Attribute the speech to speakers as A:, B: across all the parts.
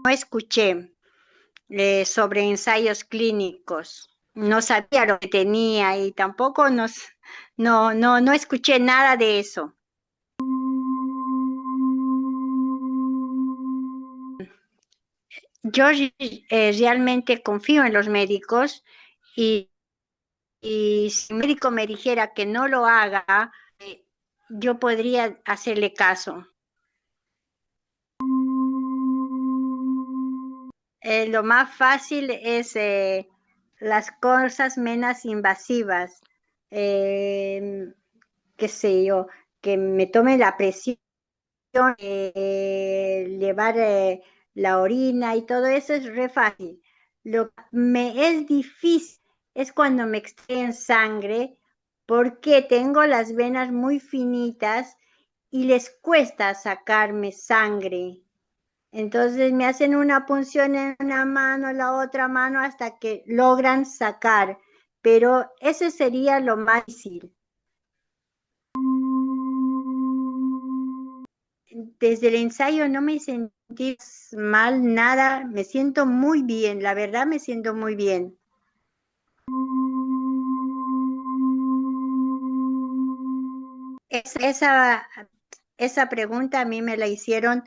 A: escuché sobre ensayos clínicos. No sabía lo que tenía y tampoco no escuché nada de eso. Yo realmente confío en los médicos y, y si un médico me dijera que no lo haga, yo podría hacerle caso. Lo más fácil es las cosas menos invasivas. Eh, Qué sé yo, que me tome la presión, llevar la orina y todo eso es re fácil. Lo que me es difícil es cuando me extraen sangre porque tengo las venas muy finitas y les cuesta sacarme sangre. Entonces me hacen una punción en una mano, la otra mano, hasta que logran sacar. Pero eso sería lo más difícil. Desde el ensayo no me sentí mal, nada, me siento muy bien, la verdad me siento muy bien. Esa, esa pregunta a mí me la hicieron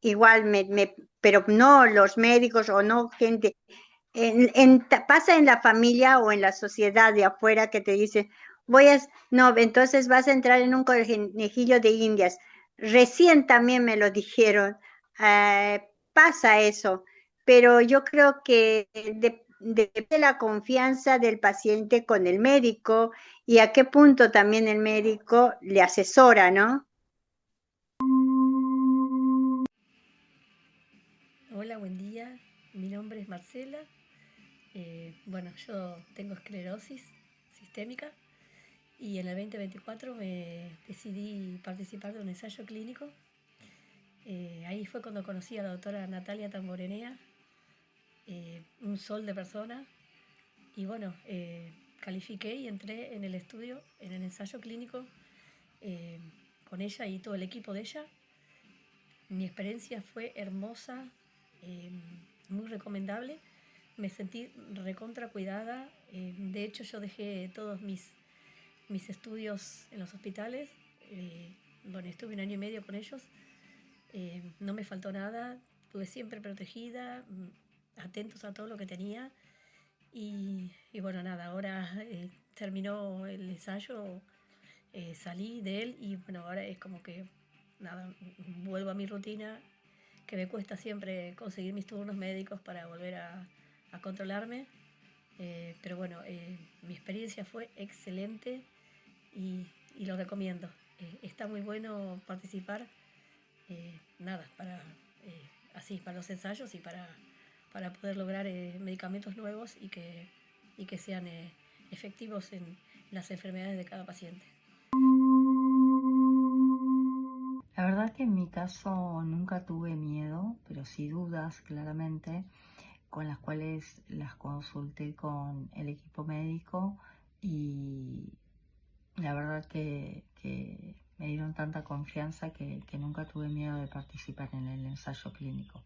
A: igual, pero no los médicos o no gente. Pasa en la familia o en la sociedad de afuera que te dicen, no, entonces vas a entrar en un conejillo de indias. Recién también me lo dijeron. Pasa eso, pero yo creo que depende de la confianza del paciente con el médico y a qué punto también el médico le asesora, ¿no?
B: Hola, buen día. Mi nombre es Marcela. Bueno, yo tengo esclerosis sistémica y en el 2024 me decidí participar de un ensayo clínico. Ahí fue cuando conocí a la doctora Natalia Tamborenea, un sol de persona. Y bueno, califiqué y entré en el estudio, en el ensayo clínico, eh, con ella y todo el equipo de ella. Mi experiencia fue hermosa, eh, muy recomendable. Me sentí recontra cuidada. De hecho, yo dejé todos mis estudios en los hospitales. Bueno, estuve un año y medio con ellos. No me faltó nada. Estuve siempre protegida, atentos a todo lo que tenía. Y bueno, nada, ahora terminó el ensayo, salí de él y bueno, ahora es como que nada, vuelvo a mi rutina, que me cuesta siempre conseguir mis turnos médicos para volver a controlarme. Pero bueno, mi experiencia fue excelente y, y lo recomiendo. Está muy bueno participar, nada, así, para los ensayos y para poder lograr medicamentos nuevos y que sean efectivos en las enfermedades de cada paciente.
C: La verdad que en mi caso nunca tuve miedo, pero sí dudas claramente, con las cuales las consulté con el equipo médico y la verdad que me dieron tanta confianza que nunca tuve miedo de participar en el ensayo clínico.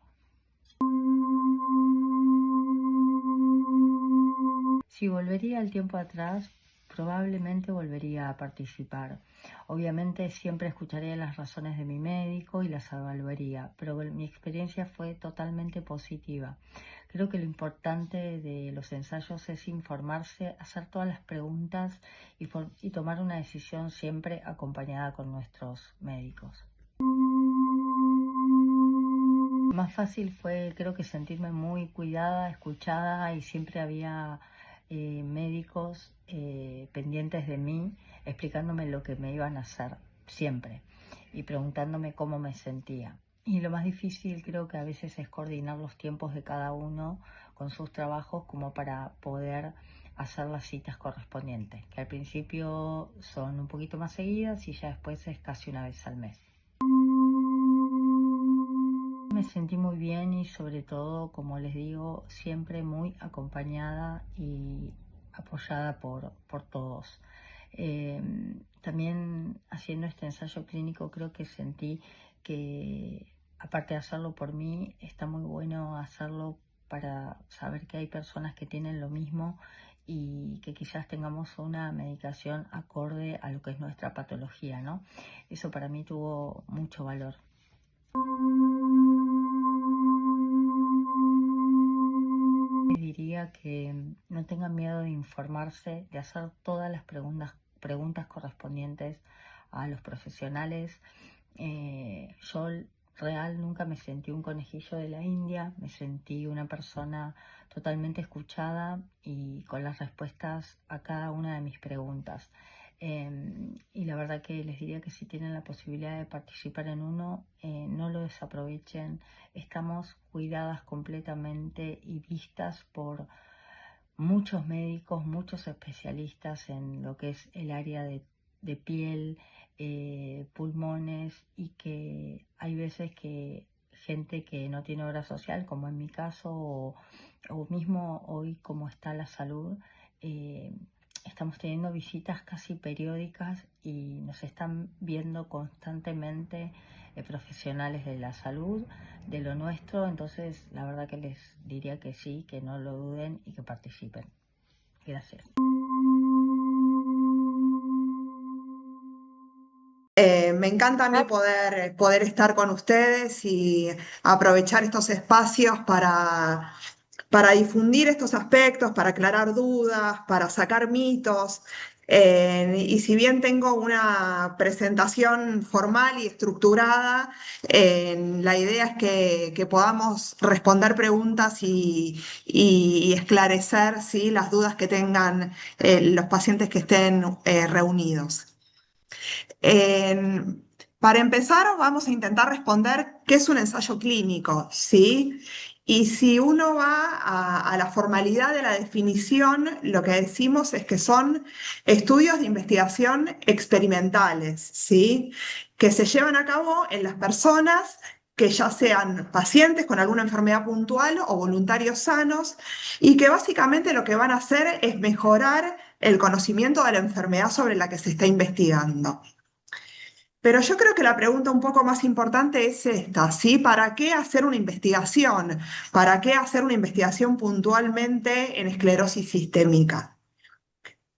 C: Si volvería el tiempo atrás, probablemente volvería a participar. Obviamente siempre escucharía las razones de mi médico y las evaluaría, pero mi experiencia fue totalmente positiva. Creo que lo importante de los ensayos es informarse, hacer todas las preguntas y tomar una decisión siempre acompañada con nuestros médicos. Más fácil fue, creo que sentirme muy cuidada, escuchada y siempre había médicos pendientes de mí, explicándome lo que me iban a hacer, siempre, y preguntándome cómo me sentía. Y lo más difícil creo que a veces es coordinar los tiempos de cada uno con sus trabajos como para poder hacer las citas correspondientes, que al principio son un poquito más seguidas y ya después es casi una vez al mes. Me sentí muy bien y sobre todo, como les digo, siempre muy acompañada y apoyada por todos. También haciendo este ensayo clínico creo que sentí que aparte de hacerlo por mí, está muy bueno hacerlo para saber que hay personas que tienen lo mismo y que quizás tengamos una medicación acorde a lo que es nuestra patología, ¿no? Eso para mí tuvo mucho valor. Diría que no tengan miedo de informarse, de hacer todas las preguntas correspondientes a los profesionales. Yo real nunca me sentí un conejillo de la India, me sentí una persona totalmente escuchada y con las respuestas a cada una de mis preguntas. Y la verdad que les diría que si tienen la posibilidad de participar en uno, no lo desaprovechen. Estamos cuidadas completamente y vistas por muchos médicos, muchos especialistas en lo que es el área de piel, pulmones, y que hay veces que gente que no tiene obra social, como en mi caso, o mismo hoy como está la salud, estamos teniendo visitas casi periódicas y nos están viendo constantemente profesionales de la salud, de lo nuestro. Entonces la verdad que les diría que sí, que no lo duden y que participen. Gracias.
D: Me encanta a mí poder estar con ustedes y aprovechar estos espacios para difundir estos aspectos, para aclarar dudas, para sacar mitos. Y si bien tengo una presentación formal y estructurada, la idea es que podamos responder preguntas y esclarecer, ¿sí?, las dudas que tengan los pacientes que estén reunidos. En- para empezar, vamos a intentar responder qué es un ensayo clínico, ¿sí? Y si uno va a la formalidad de la definición, lo que decimos es que son estudios de investigación experimentales, ¿sí? Que se llevan a cabo en las personas que ya sean pacientes con alguna enfermedad puntual o voluntarios sanos, y que básicamente lo que van a hacer es mejorar el conocimiento de la enfermedad sobre la que se está investigando. Pero yo creo que la pregunta un poco más importante es esta, ¿sí? ¿Para qué hacer una investigación? ¿Para qué hacer una investigación puntualmente en esclerosis sistémica?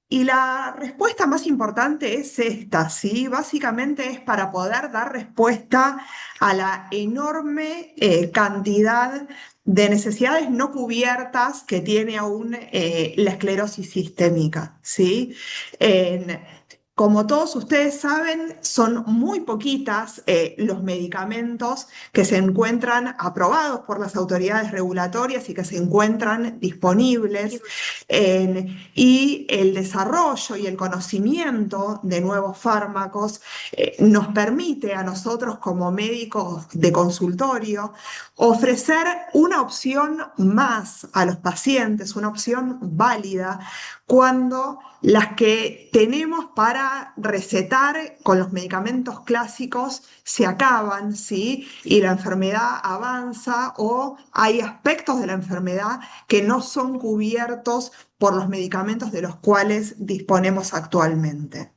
D: Y la respuesta más importante es esta, ¿sí? Básicamente es para poder dar respuesta a la enorme cantidad de necesidades no cubiertas que tiene aún la esclerosis sistémica, ¿sí? En- Como todos ustedes saben, son muy poquitas los medicamentos que se encuentran aprobados por las autoridades regulatorias y que se encuentran disponibles. Y el desarrollo y el conocimiento de nuevos fármacos nos permite a nosotros como médicos de consultorio ofrecer una opción más a los pacientes, una opción válida, cuando las que tenemos para recetar con los medicamentos clásicos se acaban, ¿sí? Y la enfermedad avanza, o hay aspectos de la enfermedad que no son cubiertos por los medicamentos de los cuales disponemos actualmente.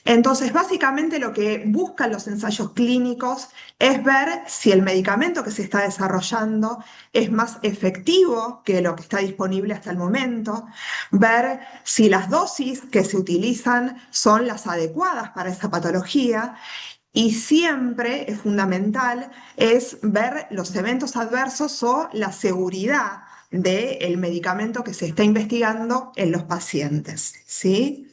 D: Entonces, básicamente lo que buscan los ensayos clínicos es ver si el medicamento que se está desarrollando es más efectivo que lo que está disponible hasta el momento, ver si las dosis que se utilizan son las adecuadas para esa patología. Y siempre es fundamental es ver los eventos adversos o la seguridad del medicamento que se está investigando en los pacientes, ¿sí?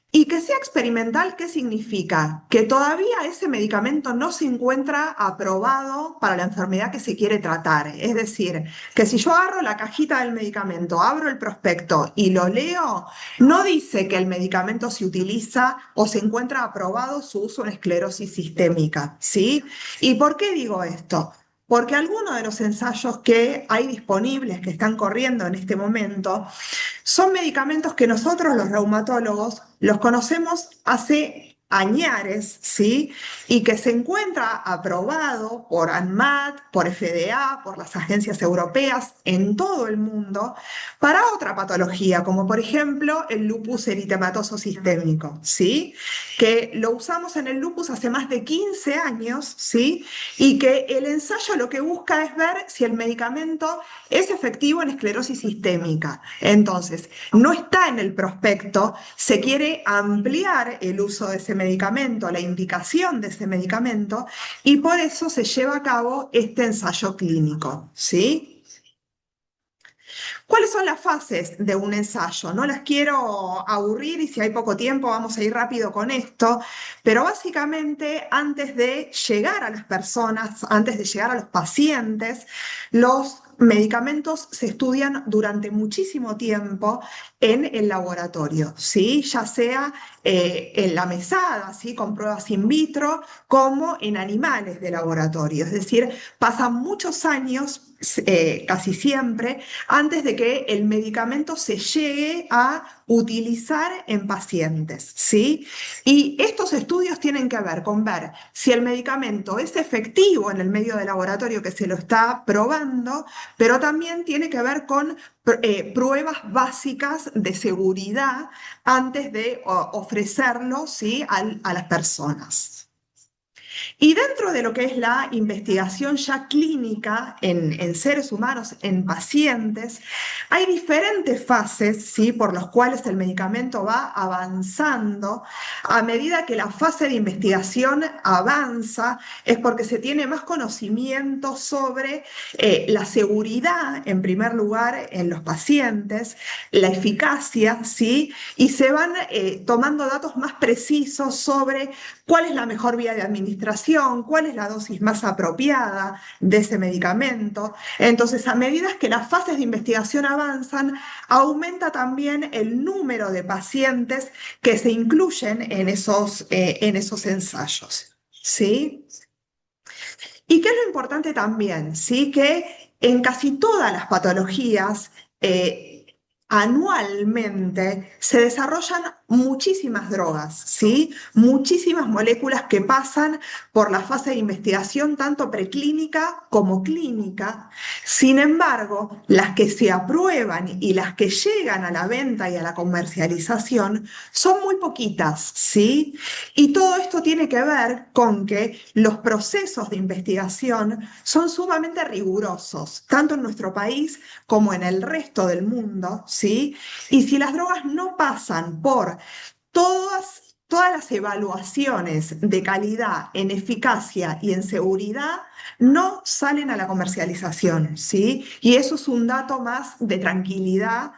D: Y que sea experimental, ¿qué significa? Que todavía ese medicamento no se encuentra aprobado para la enfermedad que se quiere tratar. Es decir, que si yo agarro la cajita del medicamento, abro el prospecto y lo leo, no dice que el medicamento se utiliza o se encuentra aprobado su uso en esclerosis sistémica, ¿sí? ¿Y por qué digo esto? Porque algunos de los ensayos que hay disponibles, que están corriendo en este momento, son medicamentos que nosotros los reumatólogos los conocemos hace añares, ¿sí? Y que se encuentra aprobado por ANMAT, por FDA, por las agencias europeas en todo el mundo para otra patología, como por ejemplo el lupus eritematoso sistémico, ¿sí? Que lo usamos en el lupus hace más de 15 años, ¿sí? Y que el ensayo lo que busca es ver si el medicamento es efectivo en esclerosis sistémica. Entonces, no está en el prospecto, se quiere ampliar el uso de ese medicamento, la indicación de ese medicamento, y por eso se lleva a cabo este ensayo clínico, ¿sí? ¿Cuáles son las fases de un ensayo? No las quiero aburrir y si hay poco tiempo vamos a ir rápido con esto, pero básicamente antes de llegar a las personas, antes de llegar a los pacientes, los medicamentos se estudian durante muchísimo tiempo en el laboratorio, ¿sí? Ya sea en la mesada, ¿sí? Con pruebas in vitro, como en animales de laboratorio. Es decir, pasan muchos años, casi siempre, antes de que el medicamento se llegue a utilizar en pacientes, ¿sí? Y estos estudios tienen que ver con ver si el medicamento es efectivo en el medio de laboratorio que se lo está probando, pero también tiene que ver con pruebas básicas de seguridad antes de ofrecerlo, ¿sí? A las personas. Y dentro de lo que es la investigación ya clínica en seres humanos, en pacientes, hay diferentes fases, ¿sí? Por las cuales el medicamento va avanzando. A medida que la fase de investigación avanza, es porque se tiene más conocimiento sobre la seguridad, en primer lugar, en los pacientes, la eficacia, ¿sí? Y se van tomando datos más precisos sobre cuál es la mejor vía de administración, cuál es la dosis más apropiada de ese medicamento. Entonces, a medida que las fases de investigación avanzan, aumenta también el número de pacientes que se incluyen en esos ensayos, ¿sí? ¿Y qué es lo importante también? ¿Sí? Que en casi todas las patologías, anualmente se desarrollan muchísimas drogas, ¿sí? Muchísimas moléculas que pasan por la fase de investigación tanto preclínica como clínica. Sin embargo, las que se aprueban y las que llegan a la venta y a la comercialización son muy poquitas, ¿sí? Y todo esto tiene que ver con que los procesos de investigación son sumamente rigurosos, tanto en nuestro país como en el resto del mundo, ¿sí? Y si las drogas no pasan por todas las evaluaciones de calidad en eficacia y en seguridad, no salen a la comercialización, ¿sí? Y eso es un dato más de tranquilidad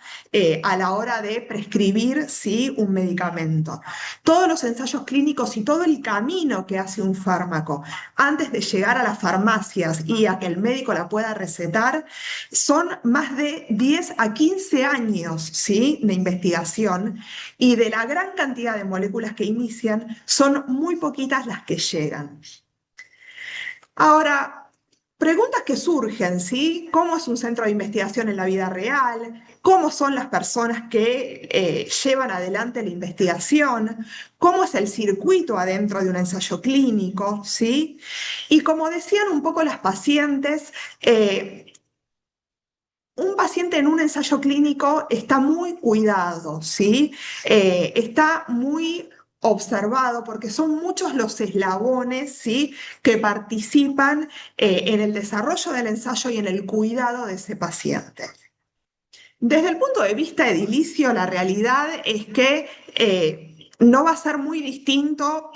D: a la hora de prescribir, ¿sí? Un medicamento. Todos los ensayos clínicos y todo el camino que hace un fármaco antes de llegar a las farmacias y a que el médico la pueda recetar son más de 10 a 15 años, ¿sí? De investigación, y de la gran cantidad de moléculas que inician, son muy poquitas las que llegan. Ahora, preguntas que surgen, ¿sí? ¿Cómo es un centro de investigación en la vida real? ¿Cómo son las personas que llevan adelante la investigación? ¿Cómo es el circuito adentro de un ensayo clínico? ¿Sí? Y como decían un poco las pacientes, un paciente en un ensayo clínico está muy cuidado, ¿sí? Está muy observado porque son muchos los eslabones, ¿sí? Que participan en el desarrollo del ensayo y en el cuidado de ese paciente. Desde el punto de vista edilicio, la realidad es que no va a ser muy distinto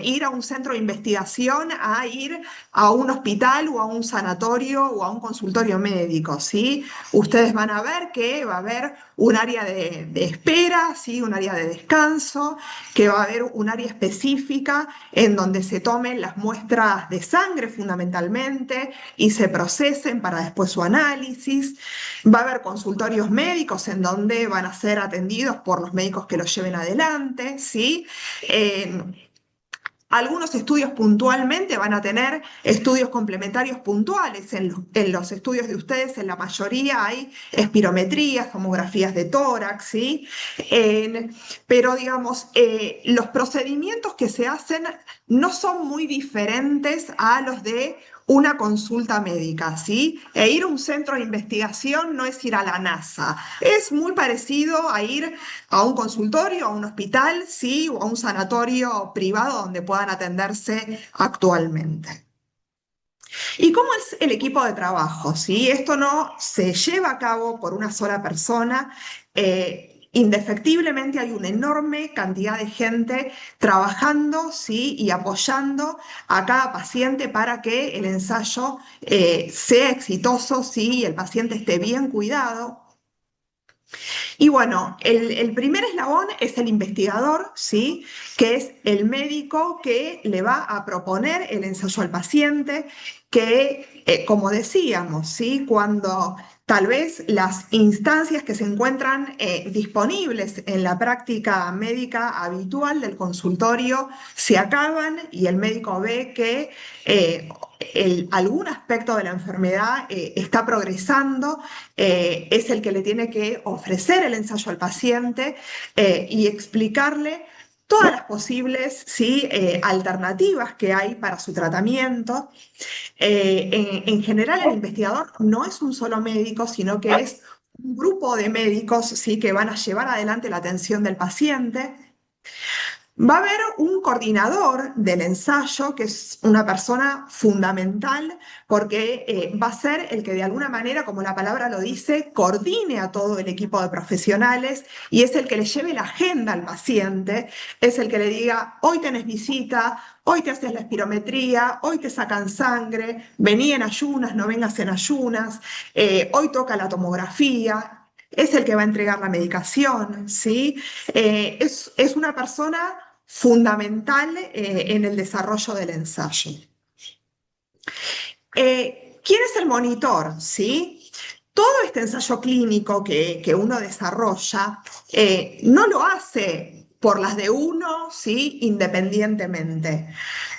D: ir a un centro de investigación a ir a un hospital o a un sanatorio o a un consultorio médico, ¿sí? Ustedes van a ver que va a haber un área de espera, ¿sí? Un área de descanso, que va a haber un área específica en donde se tomen las muestras de sangre fundamentalmente y se procesen para después su análisis. Va a haber consultorios médicos en donde van a ser atendidos por los médicos que los lleven adelante, ¿sí? Algunos estudios puntualmente van a tener estudios complementarios puntuales. En los estudios de ustedes, en la mayoría hay espirometrías, tomografías de tórax, ¿sí? Pero digamos, los procedimientos que se hacen no son muy diferentes a los de una consulta médica, ¿sí? E ir a un centro de investigación no es ir a la NASA, es muy parecido a ir a un consultorio, a un hospital, ¿sí? O a un sanatorio privado donde puedan atenderse actualmente. ¿Y cómo es el equipo de trabajo? ¿Sí? Esto no se lleva a cabo por una sola persona. Indefectiblemente hay una enorme cantidad de gente trabajando, ¿sí? Y apoyando a cada paciente para que el ensayo sea exitoso, ¿sí? Y el paciente esté bien cuidado. Y bueno, el primer eslabón es el investigador, ¿sí? Que es el médico que le va a proponer el ensayo al paciente, que, como decíamos, ¿sí? Cuando tal vez las instancias que se encuentran disponibles en la práctica médica habitual del consultorio se acaban y el médico ve que algún aspecto de la enfermedad está progresando, es el que le tiene que ofrecer el ensayo al paciente y explicarle todas las posibles, ¿sí? Alternativas que hay para su tratamiento. En general, el investigador no es un solo médico, sino que es un grupo de médicos, ¿sí? Que van a llevar adelante la atención del paciente. Va a haber un coordinador del ensayo, que es una persona fundamental, porque va a ser el que de alguna manera, como la palabra lo dice, coordine a todo el equipo de profesionales y es el que le lleve la agenda al paciente, es el que le diga, hoy tenés visita, hoy te haces la espirometría, hoy te sacan sangre, vení en ayunas, no vengas en ayunas, hoy toca la tomografía. Es el que va a entregar la medicación, ¿sí? Es una persona fundamental en el desarrollo del ensayo. ¿Quién es el monitor? ¿Sí? Todo este ensayo clínico que uno desarrolla no lo hace por las de uno, ¿sí? Independientemente.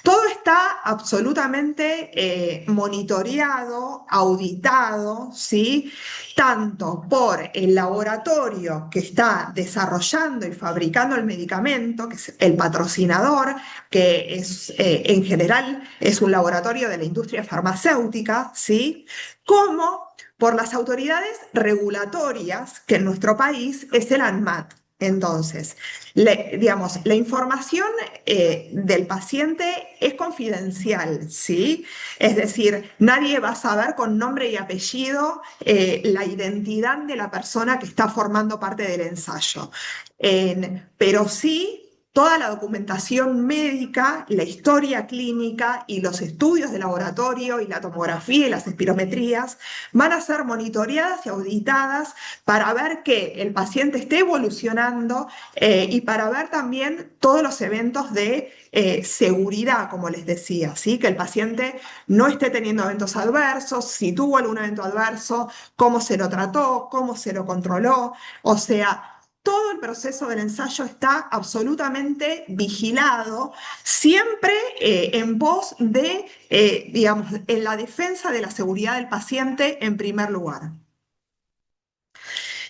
D: Todo está absolutamente monitoreado, auditado, ¿sí? Tanto por el laboratorio que está desarrollando y fabricando el medicamento, que es el patrocinador, que es, en general es un laboratorio de la industria farmacéutica, ¿sí? Como por las autoridades regulatorias, que en nuestro país es el ANMAT. Entonces, digamos, la información del paciente es confidencial, ¿sí? Es decir, nadie va a saber con nombre y apellido la identidad de la persona que está formando parte del ensayo. Pero sí, toda la documentación médica, la historia clínica y los estudios de laboratorio y la tomografía y las espirometrías van a ser monitoreadas y auditadas para ver que el paciente esté evolucionando y para ver también todos los eventos de seguridad, como les decía, ¿sí? Que el paciente no esté teniendo eventos adversos, si tuvo algún evento adverso, cómo se lo trató, cómo se lo controló, o sea, todo el proceso del ensayo está absolutamente vigilado, siempre en pos de, digamos, en la defensa de la seguridad del paciente en primer lugar.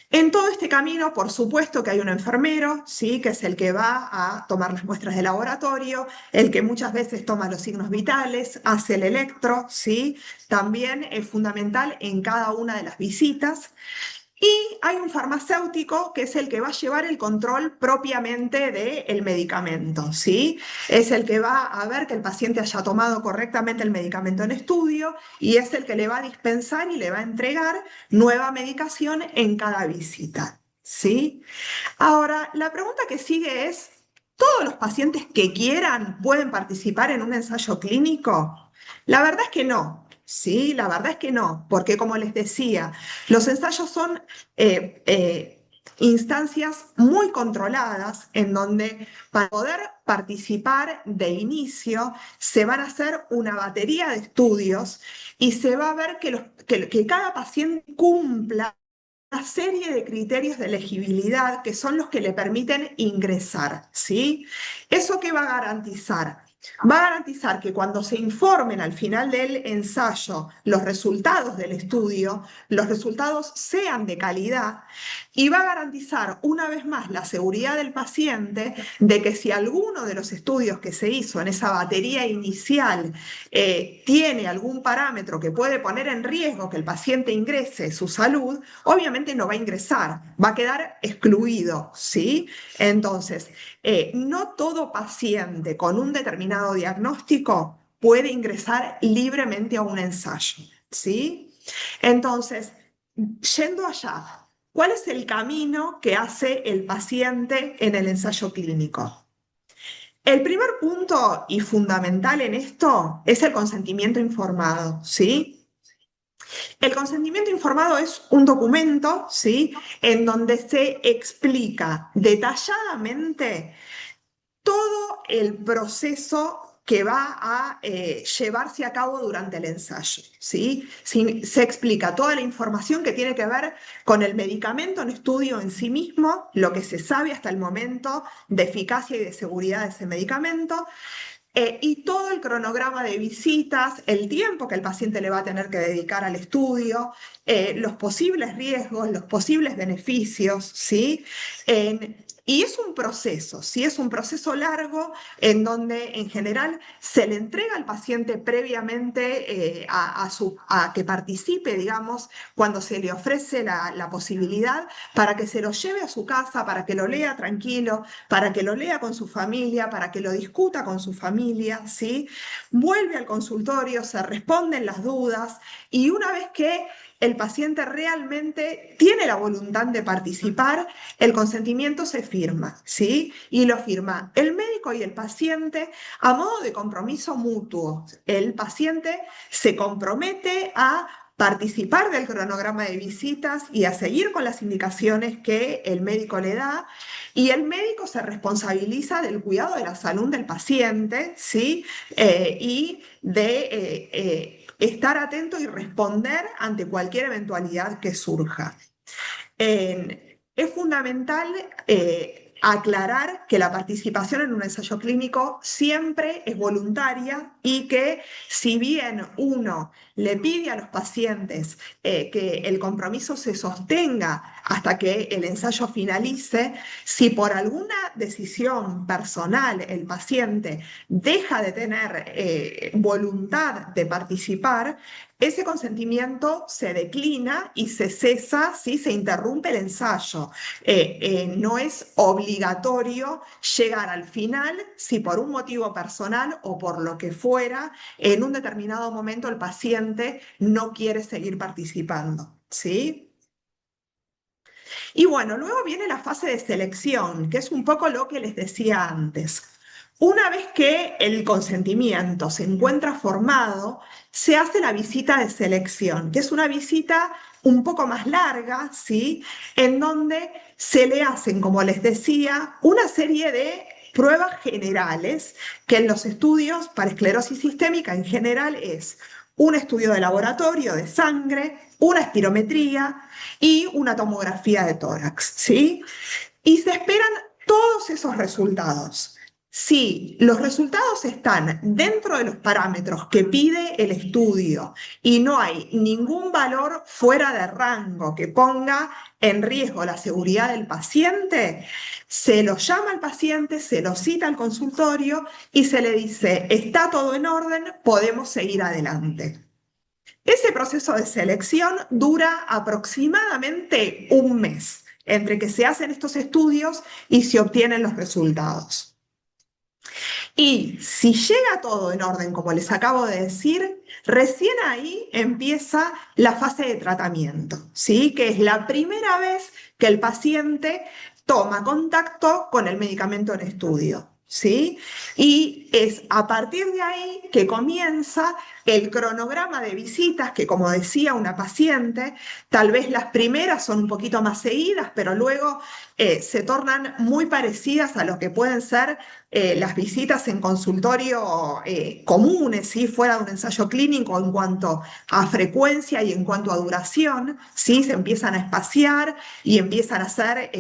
D: En todo este camino, por supuesto que hay un enfermero, ¿sí? Que es el que va a tomar las muestras de laboratorio, el que muchas veces toma los signos vitales, hace el electro, ¿sí? También es fundamental en cada una de las visitas. Y hay un farmacéutico que es el que va a llevar el control propiamente del medicamento, ¿sí? Es el que va a ver que el paciente haya tomado correctamente el medicamento en estudio y es el que le va a dispensar y le va a entregar nueva medicación en cada visita, ¿sí? Ahora, la pregunta que sigue es, ¿todos los pacientes que quieran pueden participar en un ensayo clínico? La verdad es que no. Sí, la verdad es que no, porque como les decía, los ensayos son instancias muy controladas en donde para poder participar de inicio se van a hacer una batería de estudios y se va a ver que cada paciente cumpla una serie de criterios de elegibilidad que son los que le permiten ingresar, ¿sí? ¿Eso qué va a garantizar? Va a garantizar que cuando se informen al final del ensayo los resultados del estudio, los resultados sean de calidad y va a garantizar una vez más la seguridad del paciente de que si alguno de los estudios que se hizo en esa batería inicial tiene algún parámetro que puede poner en riesgo que el paciente ingrese su salud, obviamente no va a ingresar, va a quedar excluido, ¿sí? Entonces, no todo paciente con un determinado diagnóstico puede ingresar libremente a un ensayo, ¿sí? Entonces, yendo allá, ¿cuál es el camino que hace el paciente en el ensayo clínico? El primer punto y fundamental en esto es el consentimiento informado, ¿sí? El consentimiento informado es un documento, ¿sí? En donde se explica detalladamente todo el proceso que va a llevarse a cabo durante el ensayo, ¿sí? Se explica toda la información que tiene que ver con el medicamento en estudio en sí mismo, lo que se sabe hasta el momento de eficacia y de seguridad de ese medicamento, y todo el cronograma de visitas, el tiempo que el paciente le va a tener que dedicar al estudio, los posibles riesgos, los posibles beneficios, ¿sí? Y es un proceso, ¿sí? Es un proceso largo en donde en general se le entrega al paciente previamente a que participe, digamos, cuando se le ofrece la posibilidad para que se lo lleve a su casa, para que lo lea tranquilo, para que lo lea con su familia, para que lo discuta con su familia, ¿sí? Vuelve al consultorio, se responden las dudas y una vez que el paciente realmente tiene la voluntad de participar, el consentimiento se firma, ¿sí? Y lo firma el médico y el paciente a modo de compromiso mutuo. El paciente se compromete a participar del cronograma de visitas y a seguir con las indicaciones que el médico le da, y el médico se responsabiliza del cuidado de la salud del paciente, ¿sí? Y de estar atento y responder ante cualquier eventualidad que surja. Es fundamental aclarar que la participación en un ensayo clínico siempre es voluntaria y que si bien uno le pide a los pacientes que el compromiso se sostenga hasta que el ensayo finalice, si por alguna decisión personal el paciente deja de tener voluntad de participar, ese consentimiento se declina y se cesa, ¿sí? Se interrumpe el ensayo. No es obligatorio llegar al final si por un motivo personal o por lo que fuera, en un determinado momento el paciente no quiere seguir participando, ¿sí? Y bueno, luego viene la fase de selección, que es un poco lo que les decía antes. Una vez que el consentimiento se encuentra formado, se hace la visita de selección, que es una visita un poco más larga, ¿sí? En donde se le hacen, como les decía, una serie de pruebas generales, que en los estudios para esclerosis sistémica en general es un estudio de laboratorio de sangre, una espirometría y una tomografía de tórax, ¿sí? Y se esperan todos esos resultados. Si los resultados están dentro de los parámetros que pide el estudio y no hay ningún valor fuera de rango que ponga en riesgo la seguridad del paciente, se lo llama al paciente, se lo cita al consultorio y se le dice, está todo en orden, podemos seguir adelante. Ese proceso de selección dura aproximadamente un mes entre que se hacen estos estudios y se obtienen los resultados. Y si llega todo en orden, como les acabo de decir, recién ahí empieza la fase de tratamiento, ¿sí? Que es la primera vez que el paciente toma contacto con el medicamento en estudio, ¿sí? Y es a partir de ahí que comienza el cronograma de visitas que, como decía una paciente, tal vez las primeras son un poquito más seguidas, pero luego se tornan muy parecidas a lo que pueden ser las visitas en consultorio comunes, ¿sí? Fuera de un ensayo clínico en cuanto a frecuencia y en cuanto a duración, ¿sí? Se empiezan a espaciar y empiezan a ser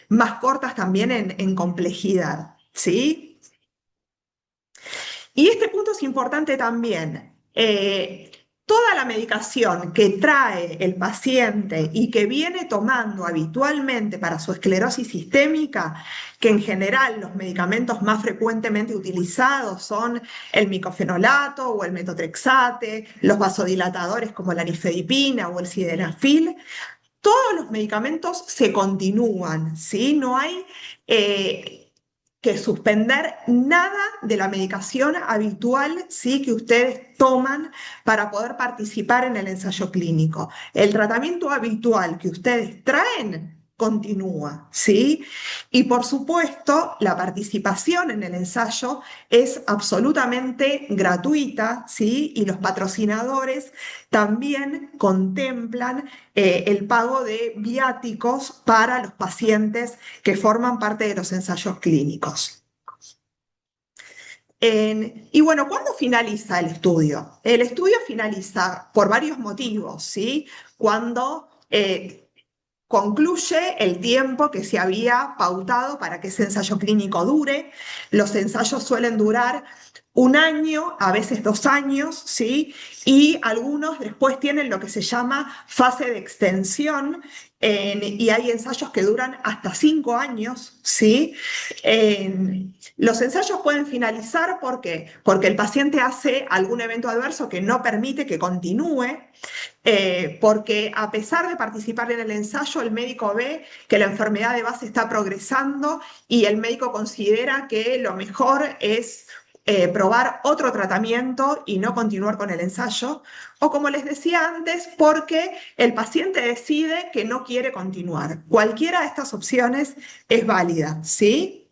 D: más cortas también en complejidad, ¿sí? Y este punto es importante también. Toda la medicación que trae el paciente y que viene tomando habitualmente para su esclerosis sistémica, que en general los medicamentos más frecuentemente utilizados son el micofenolato o el metotrexate, los vasodilatadores como la nifedipina o el sildenafil, todos los medicamentos se continúan, ¿sí? No hay que suspender nada de la medicación habitual, ¿sí? Que ustedes toman para poder participar en el ensayo clínico. El tratamiento habitual que ustedes traen continúa, ¿sí? Y por supuesto, la participación en el ensayo es absolutamente gratuita, ¿sí? Y los patrocinadores también contemplan el pago de viáticos para los pacientes que forman parte de los ensayos clínicos. Y bueno, ¿cuándo finaliza el estudio? El estudio finaliza por varios motivos, ¿sí? Cuando concluye el tiempo que se había pautado para que ese ensayo clínico dure. Los ensayos suelen durar 1 año, a veces 2 años, ¿sí? Y algunos después tienen lo que se llama fase de extensión, y hay ensayos que duran hasta 5 años, ¿sí? Los ensayos pueden finalizar, ¿por qué? Porque el paciente hace algún evento adverso que no permite que continúe, porque a pesar de participar en el ensayo, el médico ve que la enfermedad de base está progresando y el médico considera que lo mejor es probar otro tratamiento y no continuar con el ensayo, o como les decía antes, porque el paciente decide que no quiere continuar. Cualquiera de estas opciones es válida, ¿sí?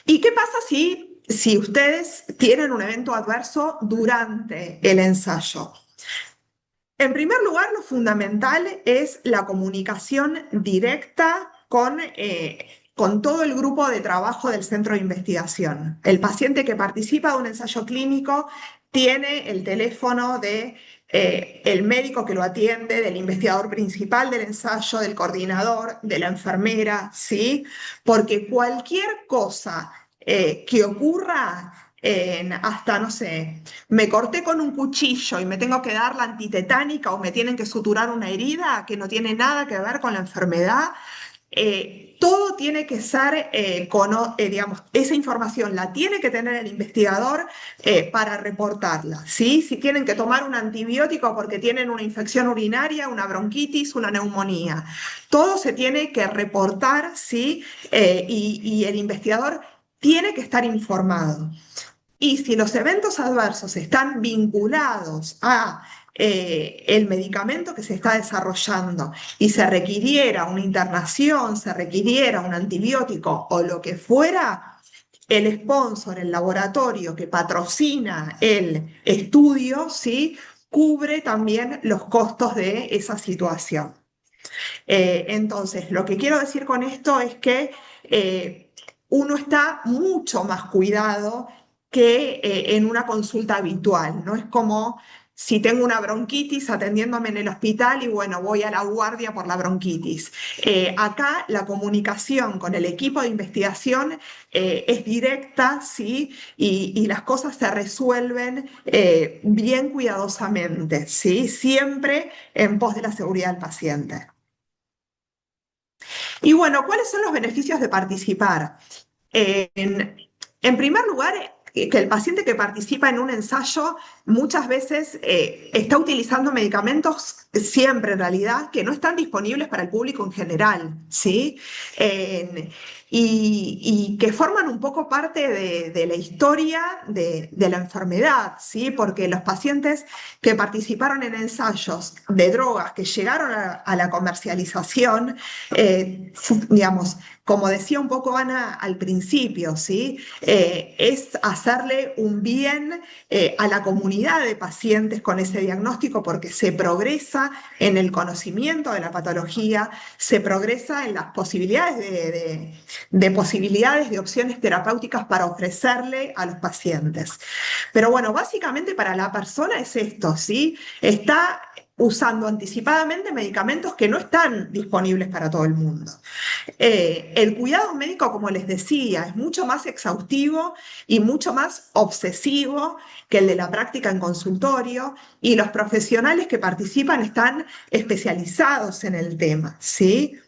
D: ¿Y qué pasa si ustedes tienen un evento adverso durante el ensayo? En primer lugar, lo fundamental es la comunicación directa con todo el grupo de trabajo del centro de investigación. El paciente que participa de un ensayo clínico tiene el teléfono del médico que lo atiende, del investigador principal del ensayo, del coordinador, de la enfermera, ¿sí? Porque cualquier cosa que ocurra, hasta, no sé, me corté con un cuchillo y me tengo que dar la antitetánica o me tienen que suturar una herida que no tiene nada que ver con la enfermedad, todo tiene que ser, digamos, esa información la tiene que tener el investigador para reportarla, ¿sí? Si tienen que tomar un antibiótico porque tienen una infección urinaria, una bronquitis, una neumonía, todo se tiene que reportar, ¿sí? Y el investigador tiene que estar informado. Y si los eventos adversos están vinculados a el medicamento que se está desarrollando y se requiriera una internación, se requiriera un antibiótico o lo que fuera, el sponsor, el laboratorio que patrocina el estudio, ¿sí? Cubre también los costos de esa situación. Entonces, lo que quiero decir con esto es que uno está mucho más cuidado que en una consulta habitual, ¿no? Es como si tengo una bronquitis atendiéndome en el hospital y bueno, voy a la guardia por la bronquitis. Acá la comunicación con el equipo de investigación es directa, ¿sí? Y las cosas se resuelven bien cuidadosamente, ¿sí? Siempre en pos de la seguridad del paciente. Y bueno, ¿cuáles son los beneficios de participar? En primer lugar, que el paciente que participa en un ensayo muchas veces está utilizando medicamentos, siempre en realidad, que no están disponibles para el público en general, ¿sí? Y que forman un poco parte de la historia de la enfermedad, ¿sí? Porque los pacientes que participaron en ensayos de drogas que llegaron a la comercialización, digamos, como decía un poco Ana al principio, ¿sí? Es hacerle un bien a la comunidad de pacientes con ese diagnóstico porque se progresa en el conocimiento de la patología, se progresa en las posibilidades de posibilidades de opciones terapéuticas para ofrecerle a los pacientes. Pero bueno, básicamente para la persona es esto, ¿sí? Está usando anticipadamente medicamentos que no están disponibles para todo el mundo. El cuidado médico, como les decía, es mucho más exhaustivo y mucho más obsesivo que el de la práctica en consultorio, y los profesionales que participan están especializados en el tema, ¿sí?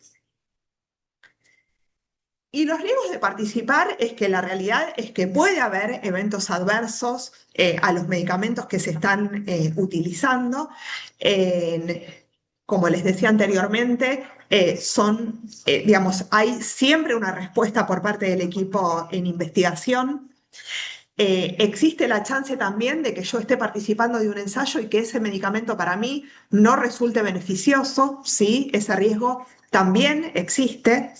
D: Y los riesgos de participar es que la realidad es que puede haber eventos adversos a los medicamentos que se están utilizando. Como les decía anteriormente, digamos, hay siempre una respuesta por parte del equipo en investigación. Existe la chance también de que yo esté participando de un ensayo y que ese medicamento para mí no resulte beneficioso, ¿sí? Ese riesgo también existe.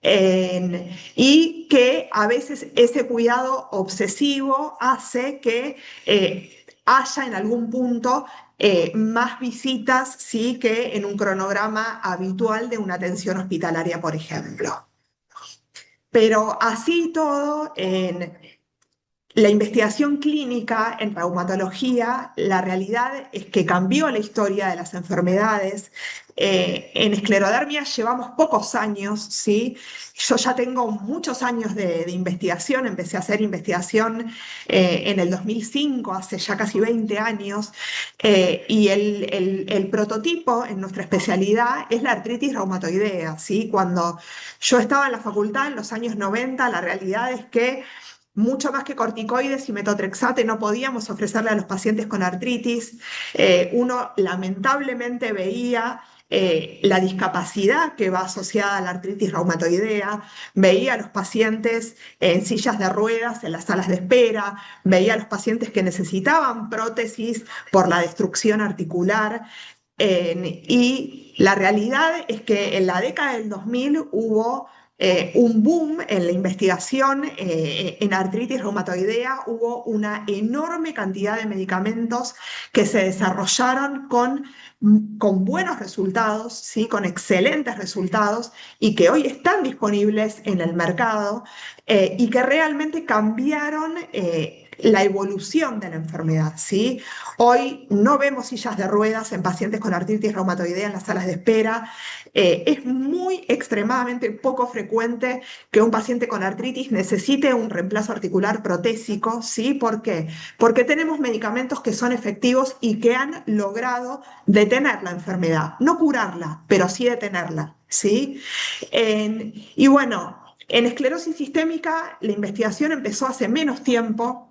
D: Y que a veces ese cuidado obsesivo hace que haya en algún punto más visitas, ¿sí? Que en un cronograma habitual de una atención hospitalaria, por ejemplo. Pero así todo, en la investigación clínica en reumatología, la realidad es que cambió la historia de las enfermedades. En esclerodermia llevamos pocos años, ¿sí? Yo ya tengo muchos años de investigación, empecé a hacer investigación en el 2005, hace ya casi 20 años, y el prototipo en nuestra especialidad es la artritis reumatoidea, ¿sí? Cuando yo estaba en la facultad en los años 90, la realidad es que mucho más que corticoides y metotrexate no podíamos ofrecerle a los pacientes con artritis. Uno lamentablemente veía la discapacidad que va asociada a la artritis reumatoidea, veía a los pacientes en sillas de ruedas en las salas de espera, veía a los pacientes que necesitaban prótesis por la destrucción articular. Y la realidad es que en la década del 2000 hubo un boom en la investigación en artritis reumatoidea, hubo una enorme cantidad de medicamentos que se desarrollaron con buenos resultados, ¿sí? Con excelentes resultados, y que hoy están disponibles en el mercado y que realmente cambiaron la evolución de la enfermedad, ¿sí? Hoy no vemos sillas de ruedas en pacientes con artritis reumatoidea en las salas de espera. Es muy extremadamente poco frecuente que un paciente con artritis necesite un reemplazo articular protésico, ¿sí? ¿Por qué? Porque tenemos medicamentos que son efectivos y que han logrado detener la enfermedad, no curarla, pero sí detenerla, ¿sí? Y bueno, en esclerosis sistémica la investigación empezó hace menos tiempo.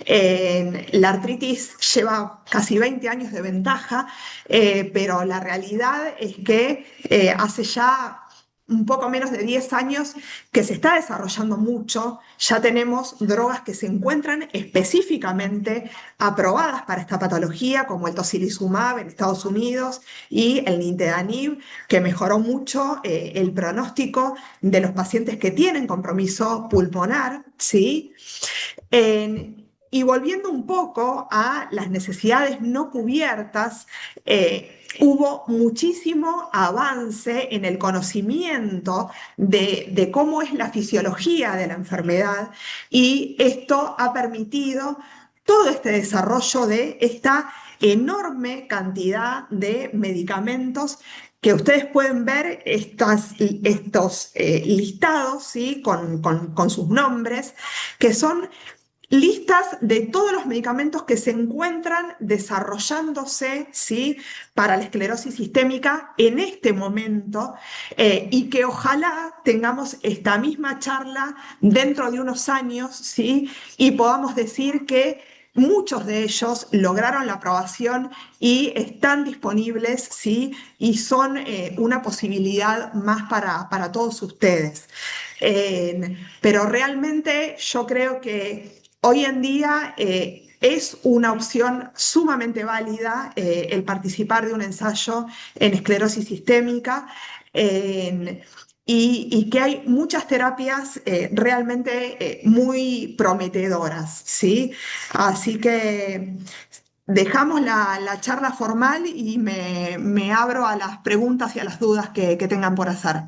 D: La artritis lleva casi 20 años de ventaja, pero la realidad es que hace ya un poco menos de 10 años que se está desarrollando mucho. Ya tenemos drogas que se encuentran específicamente aprobadas para esta patología, como el tocilizumab en Estados Unidos y el nintedanib, que mejoró mucho el pronóstico de los pacientes que tienen compromiso pulmonar, ¿sí? Y volviendo un poco a las necesidades no cubiertas, hubo muchísimo avance en el conocimiento de cómo es la fisiología de la enfermedad, y esto ha permitido todo este desarrollo de esta enorme cantidad de medicamentos que ustedes pueden ver estos listados, ¿sí? Con sus nombres, que son listas de todos los medicamentos que se encuentran desarrollándose, ¿sí? Para la esclerosis sistémica en este momento, y que ojalá tengamos esta misma charla dentro de unos años, ¿sí? Y podamos decir que muchos de ellos lograron la aprobación y están disponibles, ¿sí? Y son una posibilidad más para todos ustedes. Pero realmente yo creo que hoy en día es una opción sumamente válida el participar de un ensayo en esclerosis sistémica. Y que hay muchas terapias realmente muy prometedoras, ¿sí? Así que dejamos la charla formal y me abro a las preguntas y a las dudas que tengan por hacer.